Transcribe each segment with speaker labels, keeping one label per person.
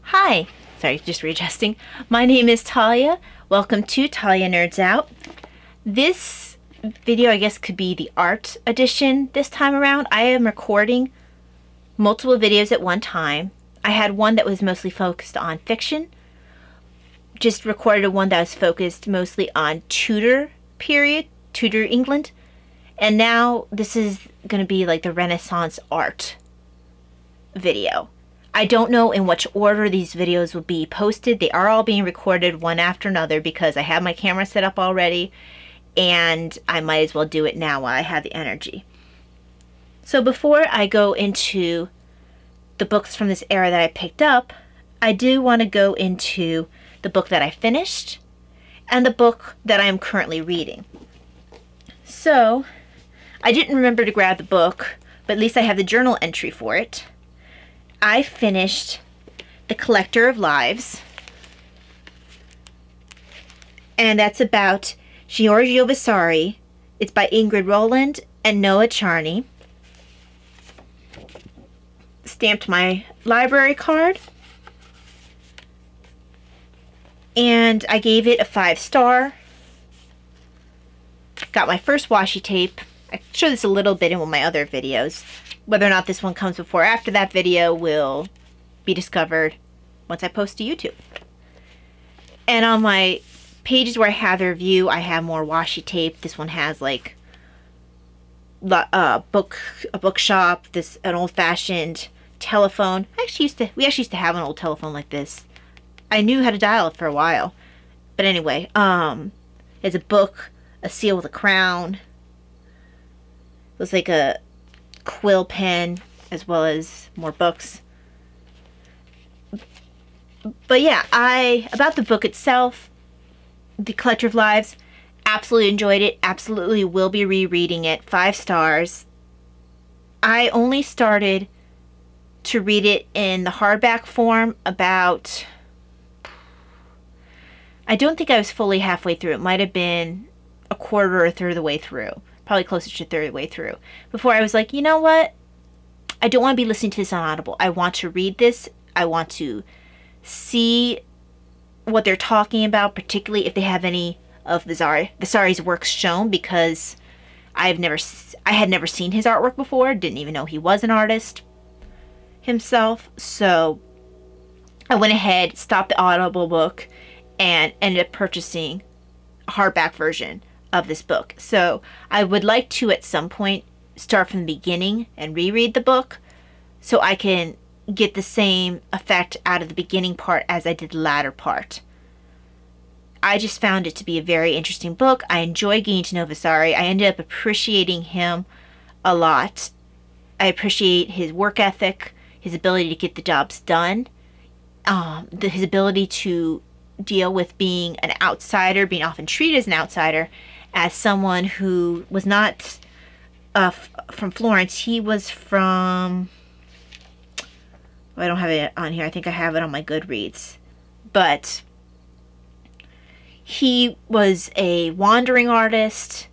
Speaker 1: Hi, sorry, just readjusting. My name is Talia. Welcome to Talia Nerds Out. This video, I guess, could be the art edition this time around. I am recording multiple videos at one time. I had one that was mostly focused on fiction. Just recorded one that was focused mostly on Tudor period, Tudor England. And now this is going to be like the Renaissance art video. I don't know in which order these videos will be posted. They are all being recorded one after another because I have my camera set up already and I might as well do it now while I have the energy. So before I go into the books from this era that I picked up, I do want to go into the book that I finished and the book that I am currently reading. So I didn't remember to grab the book, but at least I have the journal entry for it. I finished The Collector of Lives, and that's about Giorgio Vasari. It's by Ingrid Rowland and Noah Charney. Stamped my library card, and I gave it a 5-star. Got my first washi tape. I show this a little bit in one of my other videos. Whether or not this one comes before or after that video will be discovered once I post to YouTube. And on my pages where I have the review, I have more washi tape. This one has like a bookshop, an old-fashioned telephone. We actually used to have an old telephone like this. I knew how to dial it for a while. But anyway, there's a book, a seal with a crown. It was like a quill pen, as well as more books. But yeah, about the book itself, The Collector of Lives, absolutely enjoyed it, absolutely will be rereading it, 5 stars. I only started to read it in the hardback form about, I don't think I was fully halfway through. It might have been a quarter or a third of the way through. Probably closer to a third of the way through, before I was like, you know what? I don't want to be listening to this on Audible. I want to read this. I want to see what they're talking about, particularly if they have any of Vasari's works shown, because I had never seen his artwork before. Didn't even know he was an artist himself. So I went ahead, stopped the Audible book, and ended up purchasing a hardback version of this book. So I would like to at some point start from the beginning and reread the book so I can get the same effect out of the beginning part as I did the latter part. I just found it to be a very interesting book. I enjoy getting to know Vasari. I ended up appreciating him a lot. I appreciate his work ethic, his ability to get the jobs done, his ability to deal with being an outsider, being often treated as an outsider, as someone who was not from Florence. He was from, I don't have it on here. I think I have it on my Goodreads. But he was a wandering artist.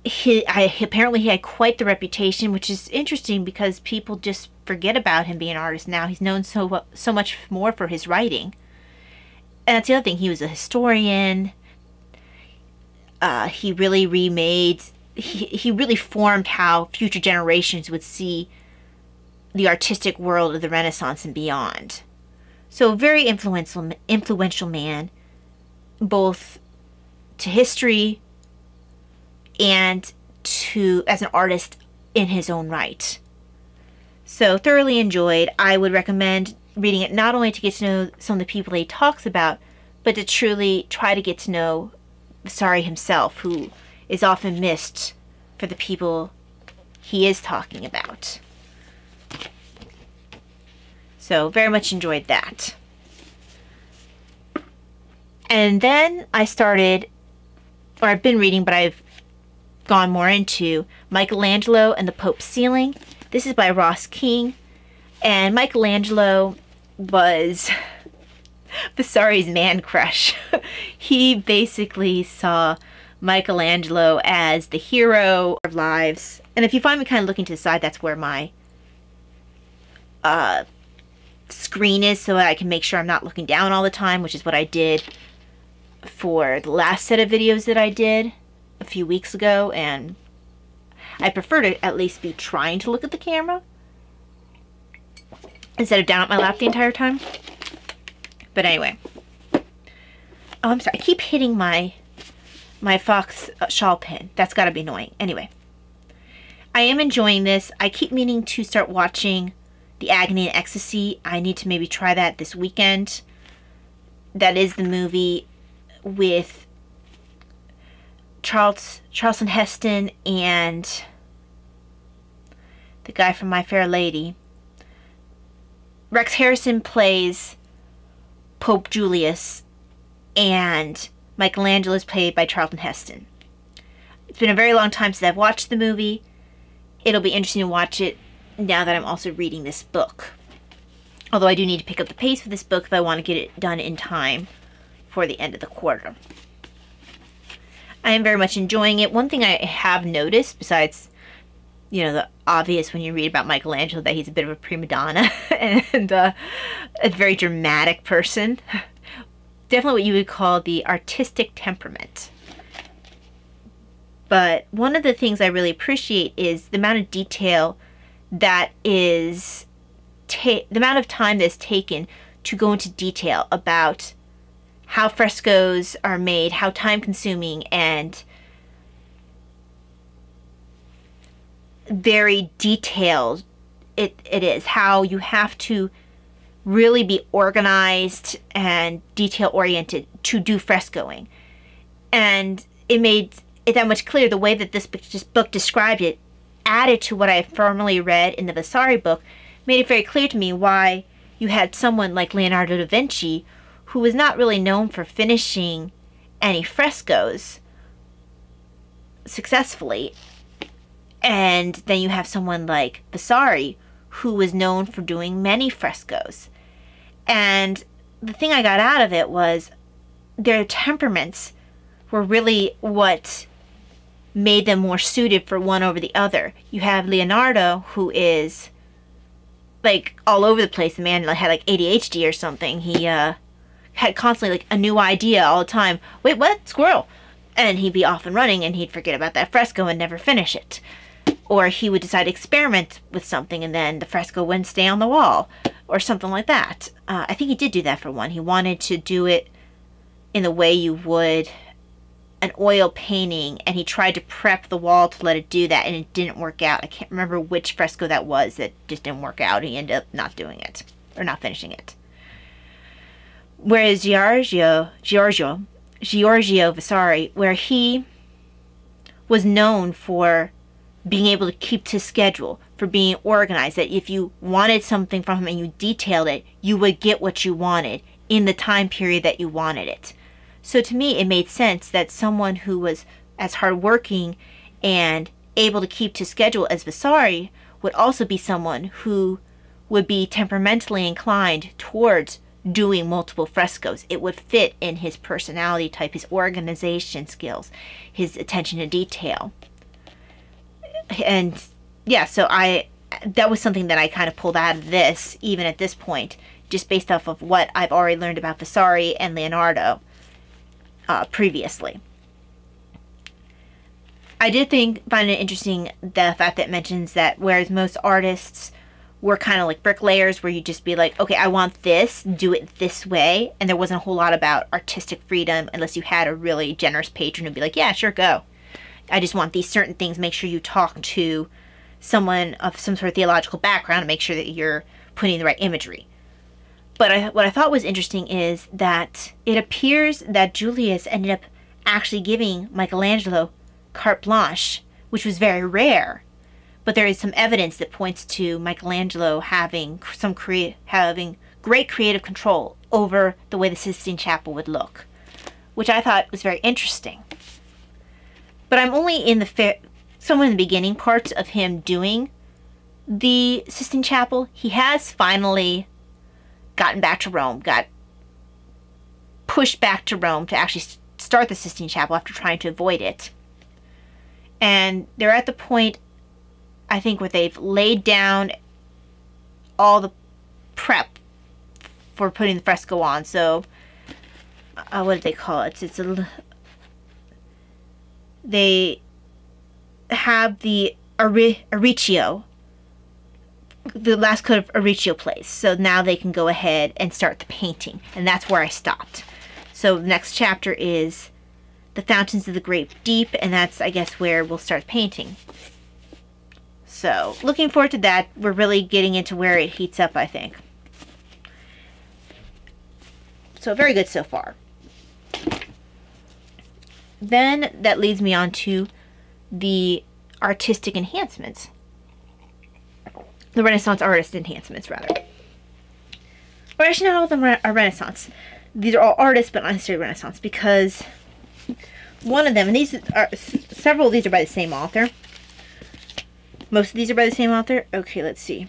Speaker 1: Apparently he had quite the reputation, which is interesting because people just forget about him being an artist now. He's known so much more for his writing. And that's the other thing. He was a historian. He really remade, he really formed how future generations would see the artistic world of the Renaissance and beyond. So a very influential man, both to history and as an artist in his own right. So thoroughly enjoyed. I would recommend reading it not only to get to know some of the people he talks about, but to truly try to get to know Vasari himself, who is often missed for the people he is talking about. So very much enjoyed that. And then I started, or I've been reading, but I've gone more into Michelangelo and the Pope's Ceiling. This is by Ross King. And Michelangelo was Vasari's man crush. He basically saw Michelangelo as the hero of lives. And if you find me kind of looking to the side, that's where my screen is so I can make sure I'm not looking down all the time, which is what I did for the last set of videos that I did a few weeks ago, and I prefer to at least be trying to look at the camera instead of down at my lap the entire time. But anyway. Oh, I'm sorry. I keep hitting my fox shawl pin. That's got to be annoying. Anyway. I am enjoying this. I keep meaning to start watching The Agony and Ecstasy. I need to maybe try that this weekend. That is the movie with Charlton Heston and the guy from My Fair Lady. Rex Harrison plays Pope Julius, and Michelangelo is played by Charlton Heston. It's been a very long time since I've watched the movie. It'll be interesting to watch it now that I'm also reading this book. Although I do need to pick up the pace for this book if I want to get it done in time for the end of the quarter. I am very much enjoying it. One thing I have noticed, besides, you know, the obvious when you read about Michelangelo, that he's a bit of a prima donna and a very dramatic person. Definitely what you would call the artistic temperament. But one of the things I really appreciate is the amount of detail that is, the amount of time that's taken to go into detail about how frescoes are made, how time-consuming and very detailed it is. How you have to really be organized and detail-oriented to do frescoing. And it made it that much clearer. The way that this book described it, added to what I formerly read in the Vasari book, made it very clear to me why you had someone like Leonardo da Vinci, who was not really known for finishing any frescoes successfully. And then you have someone like Vasari, who was known for doing many frescoes. And the thing I got out of it was their temperaments were really what made them more suited for one over the other. You have Leonardo, who is like all over the place. The man had like ADHD or something. He had constantly like a new idea all the time. Wait, what? Squirrel. And he'd be off and running, and he'd forget about that fresco and never finish it. Or he would decide to experiment with something, and then the fresco wouldn't stay on the wall, or something like that. I think he did do that for one. He wanted to do it in the way you would an oil painting, and he tried to prep the wall to let it do that, and it didn't work out. I can't remember which fresco that was that just didn't work out. He ended up not doing it, or not finishing it. Whereas Giorgio Vasari, where he was known for being able to keep to schedule, for being organized, that if you wanted something from him and you detailed it, you would get what you wanted in the time period that you wanted it. So to me, it made sense that someone who was as hardworking and able to keep to schedule as Vasari would also be someone who would be temperamentally inclined towards doing multiple frescoes. It would fit in his personality type, his organization skills, his attention to detail. And yeah, so that was something that I kind of pulled out of this, even at this point, just based off of what I've already learned about Vasari and Leonardo previously. I did find it interesting the fact that it mentions that whereas most artists were kind of like bricklayers, where you just be like, okay, I want this, do it this way, and there wasn't a whole lot about artistic freedom unless you had a really generous patron who'd be like, yeah, sure, go. I just want these certain things. Make sure you talk to someone of some sort of theological background and make sure that you're putting the right imagery. But what I thought was interesting is that it appears that Julius ended up actually giving Michelangelo carte blanche, which was very rare. But there is some evidence that points to Michelangelo having great creative control over the way the Sistine Chapel would look, which I thought was very interesting. But I'm only in somewhere in the beginning parts of him doing the Sistine Chapel. He has finally gotten back to Rome, got pushed back to Rome to actually start the Sistine Chapel after trying to avoid it. And they're at the point, I think, where they've laid down all the prep for putting the fresco on. So, what did they call it? They have the Arricchio, the last coat of Arricchio place. So now they can go ahead and start the painting. And that's where I stopped. So the next chapter is the Fountains of the Great Deep, and that's, I guess, where we'll start painting. So, looking forward to that. We're really getting into where it heats up, I think. So, very good so far. Then, that leads me on to the artistic enhancements. The Renaissance artist enhancements, rather. Or actually, not all of them are Renaissance. These are all artists, but not necessarily Renaissance, because one of them, and these are, several of these are by the same author. Most of these are by the same author. Okay, let's see.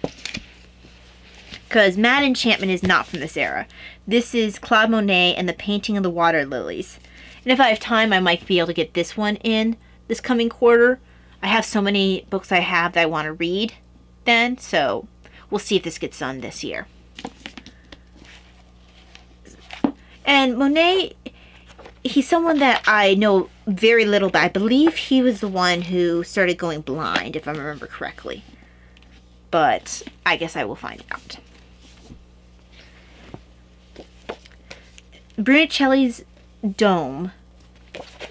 Speaker 1: Because Mad Enchantment is not from this era. This is Claude Monet and the Painting of the Water Lilies. And if I have time, I might be able to get this one in this coming quarter. I have so many books I have that I want to read then, so we'll see if this gets done this year. And Monet, he's someone that I know very little about. I believe he was the one who started going blind, if I remember correctly. But I guess I will find out. Brunicelli's Dome.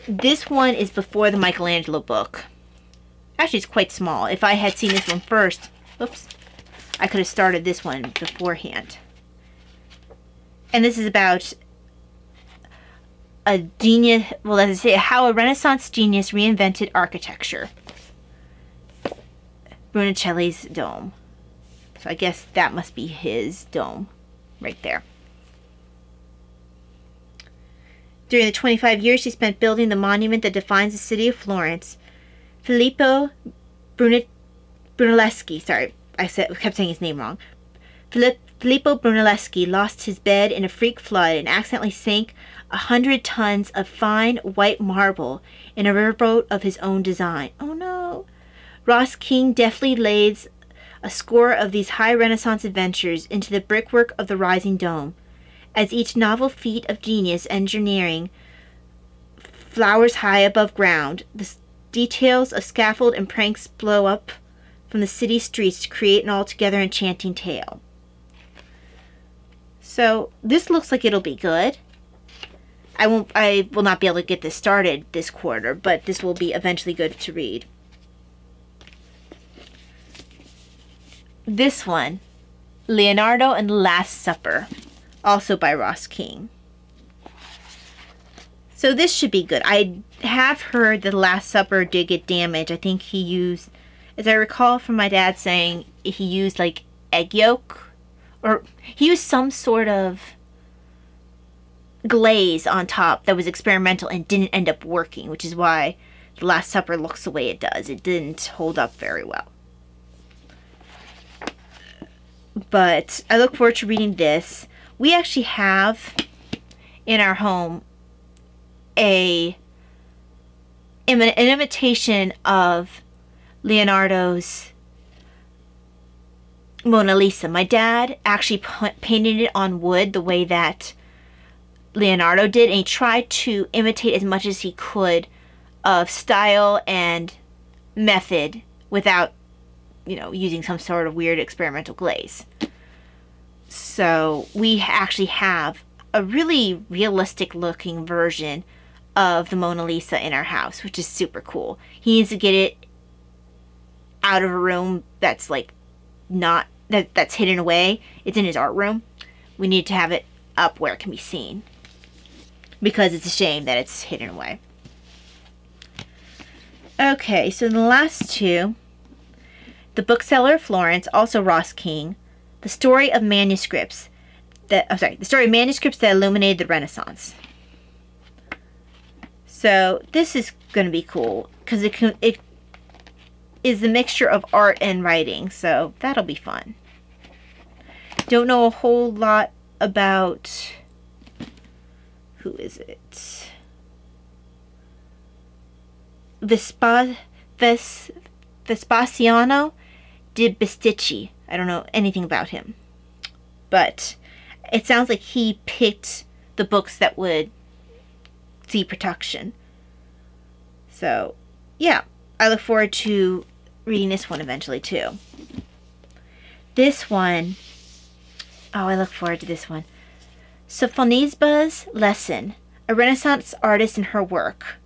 Speaker 1: This one is before the Michelangelo book. Actually, it's quite small. If I had seen this one first, oops, I could have started this one beforehand. And this is about a genius, well, let's say how a Renaissance genius reinvented architecture. Brunicelli's Dome. So I guess that must be his dome right there. During the 25 years he spent building the monument that defines the city of Florence, Filippo Brunelleschi, sorry, I kept saying his name wrong. Filippo Brunelleschi lost his bed in a freak flood and accidentally sank 100 tons of fine white marble in a riverboat of his own design. Oh no! Ross King deftly lays a score of these high Renaissance adventures into the brickwork of the rising dome. As each novel feat of genius engineering flowers high above ground, the details of scaffold and pranks blow up from the city streets to create an altogether enchanting tale. So this looks like it'll be good. I will not be able to get this started this quarter, but this will be eventually good to read. This one, Leonardo and the Last Supper, also by Ross King. So this should be good. I have heard that the Last Supper did get damaged. I think he used, as I recall from my dad saying, he used like egg yolk, or he used some sort of glaze on top that was experimental and didn't end up working, which is why the Last Supper looks the way it does. It didn't hold up very well. But I look forward to reading this. We actually have in our home an imitation of Leonardo's Mona Lisa. My dad actually painted it on wood the way that Leonardo did, and he tried to imitate as much as he could of style and method without, you know, using some sort of weird experimental glaze. So we actually have a really realistic looking version of the Mona Lisa in our house, which is super cool. He needs to get it out of a room that's like not, that's hidden away. It's in his art room. We need to have it up where it can be seen, because it's a shame that it's hidden away. Okay, so the last two, The Bookseller of Florence, also Ross King, the story of manuscripts that, the story of manuscripts that illuminated the Renaissance. So this is going to be cool because it is a mixture of art and writing, so that'll be fun. Don't know a whole lot about, who is it? Vespasiano di Bisticci. I don't know anything about him. But It sounds like he picked the books that would see production. So, yeah, I look forward to reading this one eventually too. This one, oh, I look forward to this one. Sophonisba's Lesson, a Renaissance artist and her work.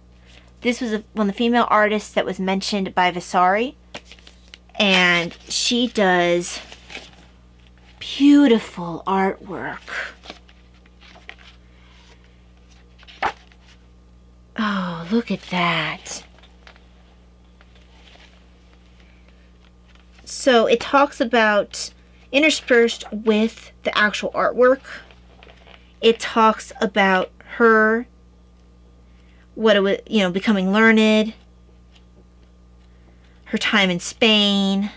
Speaker 1: This was one of the female artists that was mentioned by Vasari, and she does beautiful artwork. Oh, look at that. So it talks about, interspersed with the actual artwork, it talks about her, what it was, becoming learned, her time in Spain,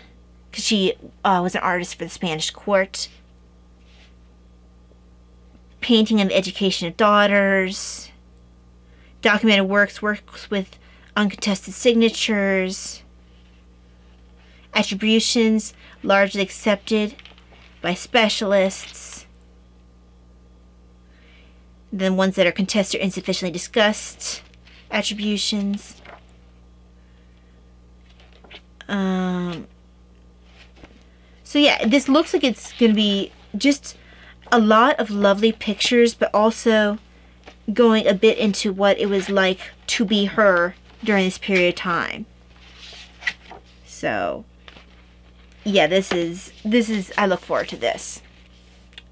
Speaker 1: because she was an artist for the Spanish court, painting and the education of daughters, documented works with uncontested signatures, attributions largely accepted by specialists, then ones that are contested or insufficiently discussed, attributions. So yeah, this looks like it's going to be just a lot of lovely pictures, but also going a bit into what it was like to be her during this period of time. So yeah, this is I look forward to this.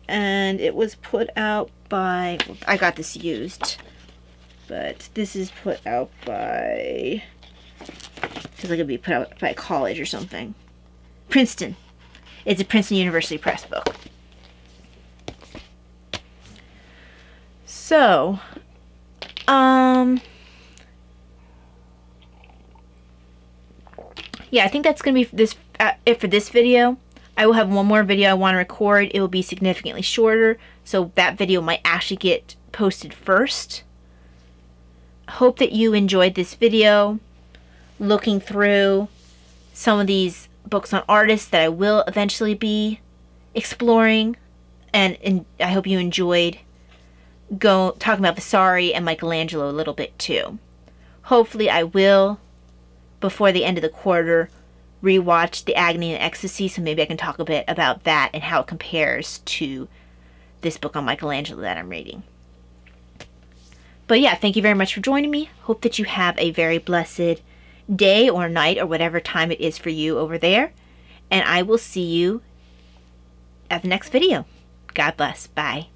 Speaker 1: And it was put out by, I got this used, but this is put out by, it's like it'd be put out by a college or something. Princeton. It's a Princeton University Press book. So, yeah, I think that's gonna be it for this video. I will have one more video I want to record. It will be significantly shorter, so that video might actually get posted first. Hope that you enjoyed this video, looking through some of these books on artists that I will eventually be exploring, and I hope you enjoyed talking about Vasari and Michelangelo a little bit too. Hopefully I will, before the end of the quarter, rewatch The Agony and Ecstasy, so maybe I can talk a bit about that and how it compares to this book on Michelangelo that I'm reading. But yeah, thank you very much for joining me. Hope that you have a very blessed day or night or whatever time it is for you over there. And I will see you at the next video. God bless. Bye.